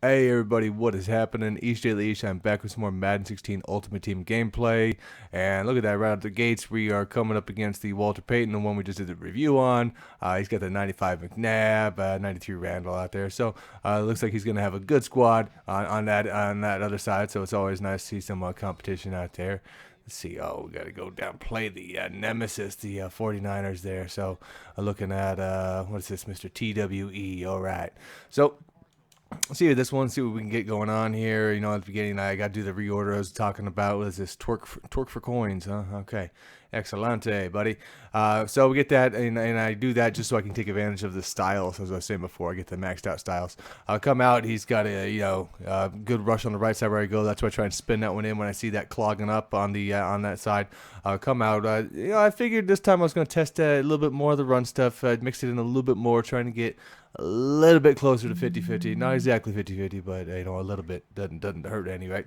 Hey everybody, what is happening? East Daily East. I'm back with some more Madden 16 Ultimate Team gameplay. And look at that, right out the gates, we are coming up against the Walter Payton, the one we just did the review on. He's got the 95 McNabb, 93 Randall out there. So it looks like he's going to have a good squad on that other side. So it's always nice to see some competition out there. Let's see. Oh, we got to go down, play the Nemesis, the 49ers there. So looking at, what is this, Mr. TWE? All right. So let's see this one, see what we can get going on here. You know, at the beginning, I got to do the reorder I was talking about. What is this? Torque for coins, huh? Okay. Excelente, buddy. So we get that, and I do that just so I can take advantage of the styles, as I was saying before. I get the maxed out styles. Come out, he's got a good rush on the right side where I go. That's why I try and spin that one in when I see that clogging up on the on that side. Come out. I figured this time I was going to test a little bit more of the run stuff. Mixed it in a little bit more, trying to get a little bit closer to 50-50. Not exactly 50-50, but a little bit doesn't hurt anyway.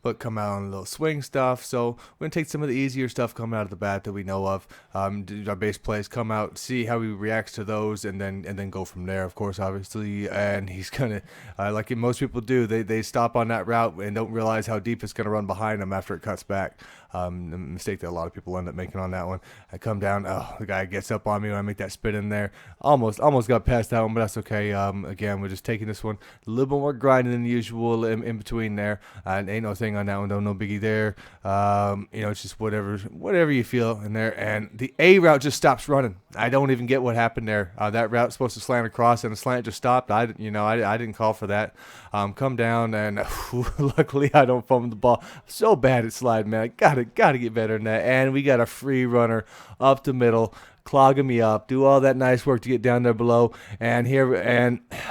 But come out on a little swing stuff. So we're gonna take some of the easier stuff coming out of the bat that we know of. Do our base plays, come out, see how he reacts to those, and then go from there. Of course, obviously, and he's gonna like most people do. They stop on that route and don't realize how deep it's gonna run behind them after it cuts back. The mistake that a lot of people end up making on that one. I come down. Oh, the guy gets up on me when I make that spin in there. Almost got past that one, but that's okay. Again, we're just taking this one a little bit more grinding than usual in between there. And ain't no thing on that one, though. No biggie there. It's just whatever you feel in there. And the A route just stops running. I don't even get what happened there. That route's supposed to slant across, and the slant just stopped. I didn't call for that. Come down, and luckily I don't fumble the ball. I'm so bad at sliding, man. I gotta get better than that. And we got a free runner up the middle, clogging me up, do all that nice work to get down there below. And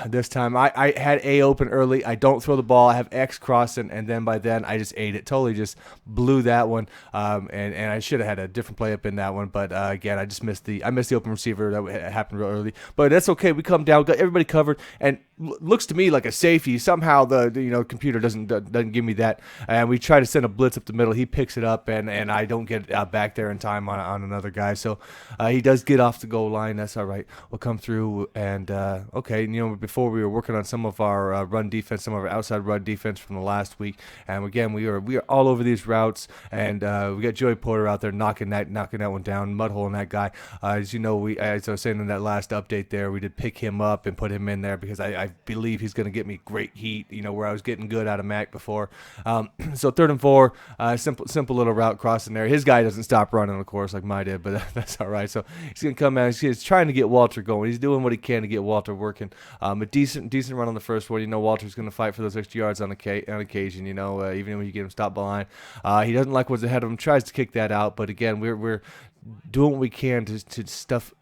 this time I had A open early. I don't throw the ball. I have X crossing, and then by then I just ate it. Totally just blew that one. And I should have had a different play up in that one. But again, I missed the open receiver. That happened real early. But that's okay. We come down, got everybody covered, and looks to me like a safety. Somehow the computer doesn't give me that. And we try to send a blitz up the middle. He picks it up, and I don't get back there in time on another guy. So he does get off the goal line. That's all right. We'll come through, and okay. Before we were working on some of our run defense, some of our outside run defense from the last week, and again we are all over these routes, and we got Joey Porter out there knocking that one down, mudholing that guy. As you know, as I was saying in that last update there, we did pick him up and put him in there because I believe he's going to get me great heat. Where I was getting good out of Mac before. So 3rd and 4, simple little route crossing there. His guy doesn't stop running, of course, like mine did, but that's all right. So he's going to come out. He's trying to get Walter going. He's doing what he can to get Walter working. A decent run on the first one. Walter's going to fight for those extra yards on occasion. Even when you get him stopped behind, he doesn't like what's ahead of him. Tries to kick that out, but again, we're doing what we can to stuff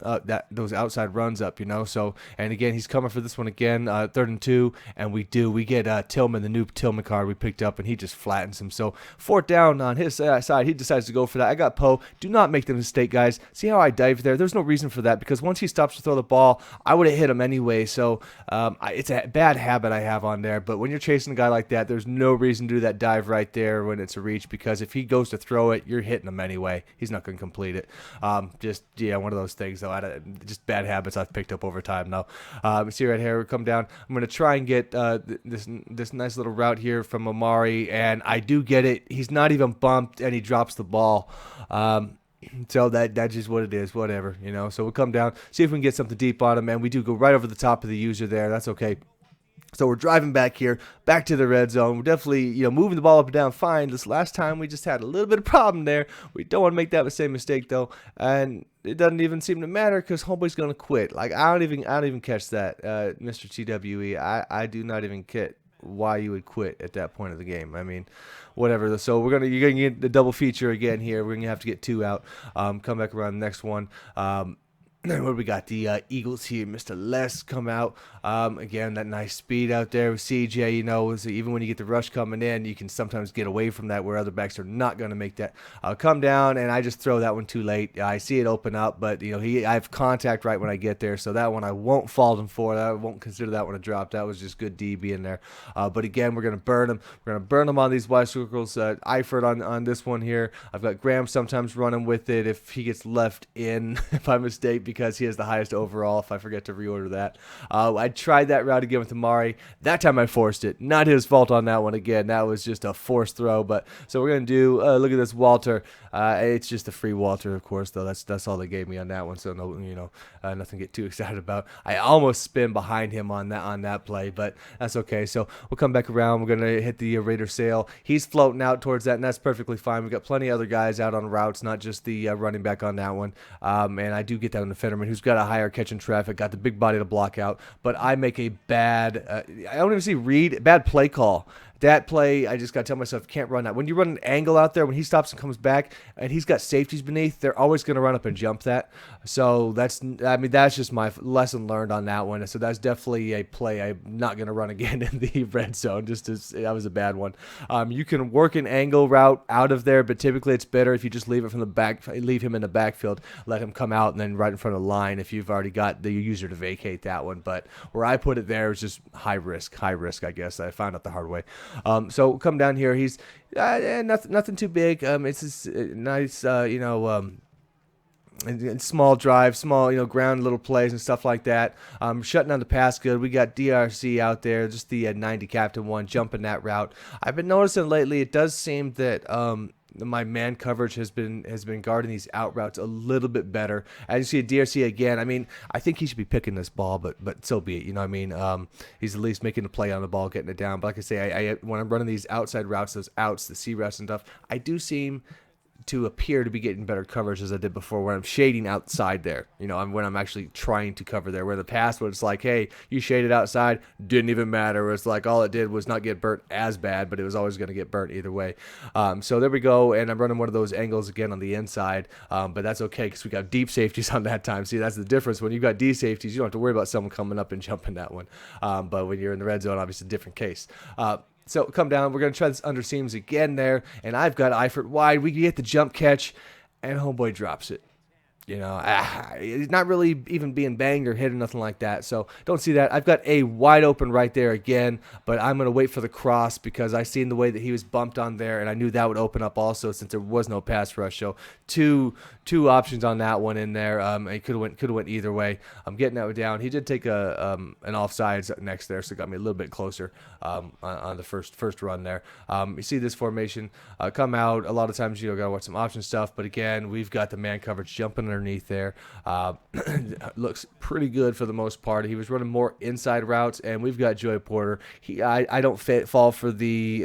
those outside runs up, So, and again, he's coming for this one again, 3rd and 2, and we get Tillman, the new Tillman card we picked up, and he just flattens him. So 4th down on his side, he decides to go for that. I got Poe. Do not make the mistake, guys. See how I dive there? There's no reason for that because once he stops to throw the ball, I would have hit him anyway. So it's a bad habit I have on there. But when you're chasing a guy like that, there's no reason to do that dive right there when it's a reach because if he goes to throw it, you're hitting him anyway. He's not going to complete it. One of those things though. Just bad habits I've picked up over time now. See right here, we come down. I'm gonna try and get this nice little route here from Amari, and I do get it. He's not even bumped, and he drops the ball. So that's just what it is. Whatever, So we'll come down, see if we can get something deep on him, and we do go right over the top of the user there. That's okay. So we're driving back here, back to the red zone. We're definitely, moving the ball up and down fine. This last time we just had a little bit of problem there. We don't want to make that same mistake though, and it doesn't even seem to matter because homeboy's gonna quit. Like I don't even catch that, Mr. TWE. I do not even get why you would quit at that point of the game. I mean, whatever. So you're gonna get the double feature again here. We're gonna have to get 2 out. Come back around the next one. What do we got? The Eagles here. Mr. Les come out. Again, that nice speed out there with CJ. So even when you get the rush coming in, you can sometimes get away from that where other backs are not going to make that come down. And I just throw that one too late. I see it open up, but I have contact right when I get there. So that one I won't fault him for. I won't consider that one a drop. That was just good DB in there. But again, we're going to burn him. We're going to burn him on these wide circles. Eifert on this one here. I've got Graham sometimes running with it if he gets left in by mistake because he has the highest overall if I forget to reorder that. I tried that route again with Amari. That time I forced it. Not his fault on that one again. That was just a forced throw. But so we're going to do, look at this Walter. It's just a free Walter, of course, though. That's all they gave me on that one. So, no, nothing to get too excited about. I almost spin behind him on that play, but that's okay. So we'll come back around. We're going to hit the Raider sail. He's floating out towards that, and that's perfectly fine. We've got plenty of other guys out on routes, not just the running back on that one. And I do get that on the Fennerman, who's got a higher catch in traffic, got the big body to block out, but I make a bad, I don't even see read, bad play call. That play, I just got to tell myself, can't run that. When you run an angle out there, when he stops and comes back, and he's got safeties beneath, they're always going to run up and jump that. So that's just my lesson learned on that one. So that's definitely a play I'm not going to run again in the red zone. That was a bad one. You can work an angle route out of there, but typically it's better if you just leave it from the back, leave him in the backfield, let him come out, and then right in front of the line if you've already got the user to vacate that one. But where I put it there was just high risk, I guess. I found out the hard way. So come down here. He's nothing too big. It's just nice, small drive, small, ground little plays and stuff like that. Shutting down the pass good. We got DRC out there, just the 90 captain one, jumping that route. I've been noticing lately it does seem that my man coverage has been guarding these out routes a little bit better. As you see a DRC again, I think he should be picking this ball, but so be it. He's at least making a play on the ball, getting it down. But like I say, when I'm running these outside routes, those outs, the C routes and stuff, I do seem to appear to be getting better coverage as I did before when I'm shading outside there. When I'm actually trying to cover there. Where in the past, when it's like, hey, you shaded outside, didn't even matter. Where it's like all it did was not get burnt as bad, but it was always going to get burnt either way. So there we go, and I'm running one of those angles again on the inside, but that's okay because we got deep safeties on that time. See, that's the difference. When you've got deep safeties, you don't have to worry about someone coming up and jumping that one. But when you're in the red zone, obviously a different case. So come down. We're going to try this under seams again there. And I've got Eifert wide. We get the jump catch, and homeboy drops it. He's not really even being banged or hit or nothing like that. So don't see that. I've got a wide open right there again, but I'm going to wait for the cross because I seen the way that he was bumped on there, and I knew that would open up also since there was no pass rush. So two options on that one in there. It could have went either way. I'm getting that down. He did take an offsides next there, so it got me a little bit closer on the first run there. You see this formation come out. A lot of times you got to watch some option stuff, but again, we've got the man coverage jumping underneath there. Looks pretty good for the most part. He was running more inside routes, and we've got Joey Porter. I don't fall for the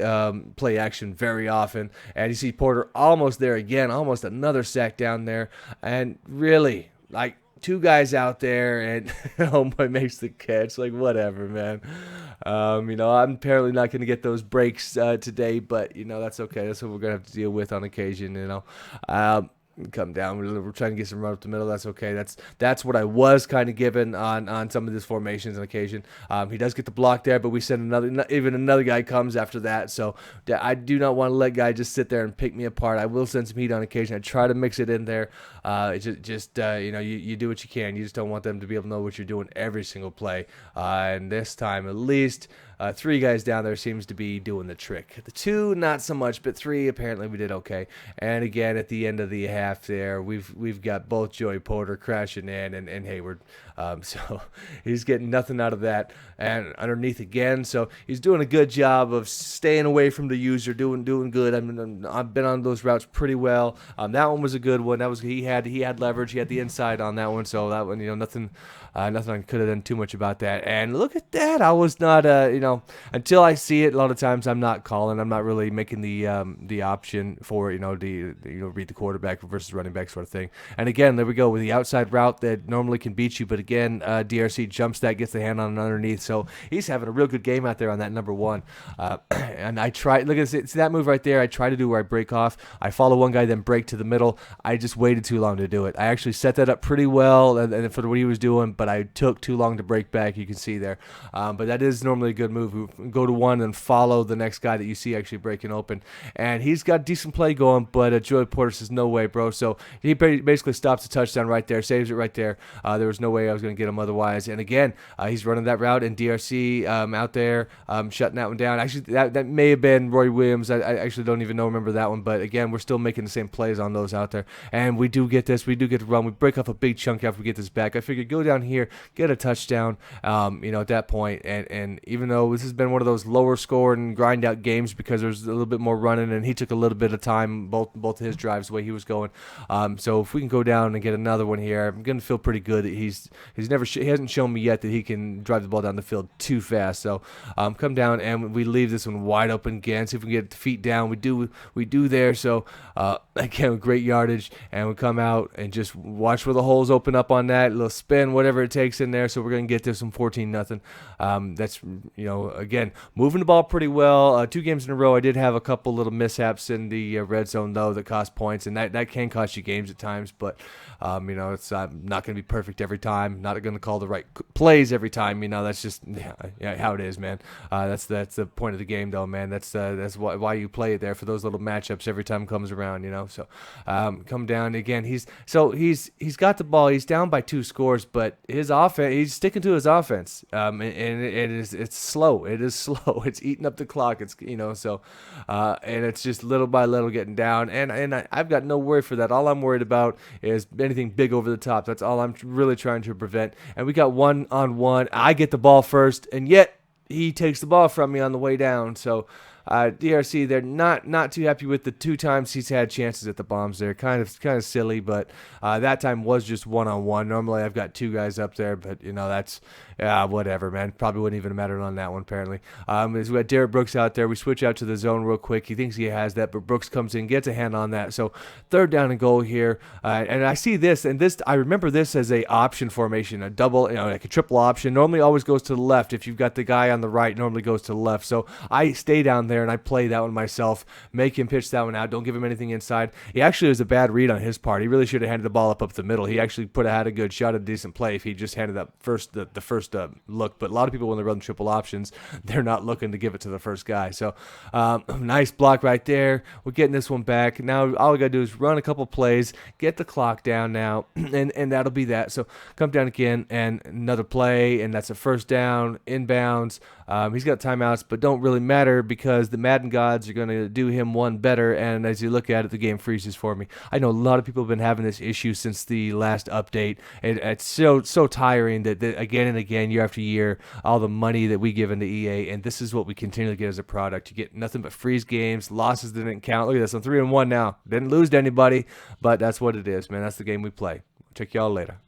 play action very often, and you see Porter almost there again, almost another sack down there, and really, like, two guys out there, and homeboy makes the catch. Like, whatever, man. I'm apparently not going to get those breaks today, but, that's okay. That's what we're going to have to deal with on occasion, come down. We're trying to get some run up the middle. That's okay. That's what I was kind of given on some of these formations on occasion. He does get the block there, but we send another guy comes after that. So I do not want to let guy just sit there and pick me apart. I will send some heat on occasion. I try to mix it in there. You do what you can. You just don't want them to be able to know what you're doing every single play. And this time, at least, three guys down there seems to be doing the trick. The two, not so much, but three, apparently we did okay. And again, at the end of the half there, we've got both Joey Porter crashing in and Hayward. So he's getting nothing out of that. And underneath again, so he's doing a good job of staying away from the user, doing good. I've been on those routes pretty well. That one was a good one. He had leverage. He had the inside on that one. So that one, nothing I could have done too much about that. And look at that. I was not, until I see it, a lot of times I'm not calling. I'm not really making the option for, read the quarterback versus running back sort of thing. And again, there we go with the outside route that normally can beat you. But again, DRC jumps that, gets the hand on it underneath. So he's having a real good game out there on that number one. And I try, look at see that move right there. I try to do where I break off. I follow one guy, then break to the middle. I just waited too long to do it. I actually set that up pretty well and for what he was doing, but I took too long to break back. You can see there. But that is normally a good move. We go to one and follow the next guy that you see actually breaking open. And he's got decent play going, but Joey Porter says, no way, bro. So he basically stops the touchdown right there, saves it right there. There was no way I was going to get him otherwise. And again, he's running that route, and DRC out there shutting that one down. Actually, that may have been Roy Williams. I actually don't even remember that one. But again, we're still making the same plays on those out there. And we do get this. We do get to run. We break off a big chunk after we get this back. I figured go down here, get a touchdown, at that point. And even though this has been one of those lower scored and grind out games because there's a little bit more running, and he took a little bit of time, both of his drives, the way he was going. So if we can go down and get another one here, I'm going to feel pretty good that he hasn't shown me yet that he can drive the ball down the field too fast. So come down, and we leave this one wide open again. See if we can get the feet down. We do there. So again, great yardage, and we come out and just watch where the holes open up on that little spin, whatever it takes in there. So we're going to get this one 14-0. That's again moving the ball pretty well. 2 games in a row, I did have a couple little mishaps in the red zone though that cost points, and that can cost you games at times. But it's not going to be perfect every time. Not going to call the right plays every time. That's just how it is, man. That's the point of the game, though, man. That's why you play it there, for those little matchups every time it comes around. So come down again. He's got the ball. He's down by 2 scores, but his offense, he's sticking to his offense. And it's slow. It is slow. It's eating up the clock. It's and it's just little by little getting down. And I've got no worry for that. All I'm worried about is anything big over the top. That's all I'm really trying to prevent. And we got 1-on-1. I get the ball first, and yet he takes the ball from me on the way down. So DRC, they're not too happy with the 2 times he's had chances at the bombs there. Kind of silly, but that time was just 1-on-1. Normally I've got 2 guys up there, but that's whatever, man. Probably wouldn't even matter on that one, apparently. We got Derek Brooks out there. We switch out to the zone real quick. He thinks he has that, but Brooks comes in, gets a hand on that. So 3rd down and goal here. And I see this, and I remember this as a option formation, a double, like a triple option. Normally always goes to the left. If you've got the guy on the right, normally goes to the left. So I stay down there and I play that one myself, make him pitch that one out. Don't give him anything inside. He actually was a bad read on his part. He really should have handed the ball up the middle. He actually had a good shot at a decent play if he just handed up the first look. But a lot of people, when they run triple options, they're not looking to give it to the first guy. So nice block right there. We're getting this one back. Now all we got to do is run a couple plays, get the clock down now, and that'll be that. So come down again and another play, and that's a 1st down, inbounds. He's got timeouts, but don't really matter because the Madden gods are going to do him one better, and as you look at it, the game freezes for me. I know a lot of people have been having this issue since the last update. It's so tiring that again and again, year after year, all the money that we give into EA, and this is what we continually get as a product. You get nothing but freeze games, losses that didn't count. Look at this, I'm 3-1 now. Didn't lose to anybody, but that's what it is, man. That's the game we play. Check y'all later.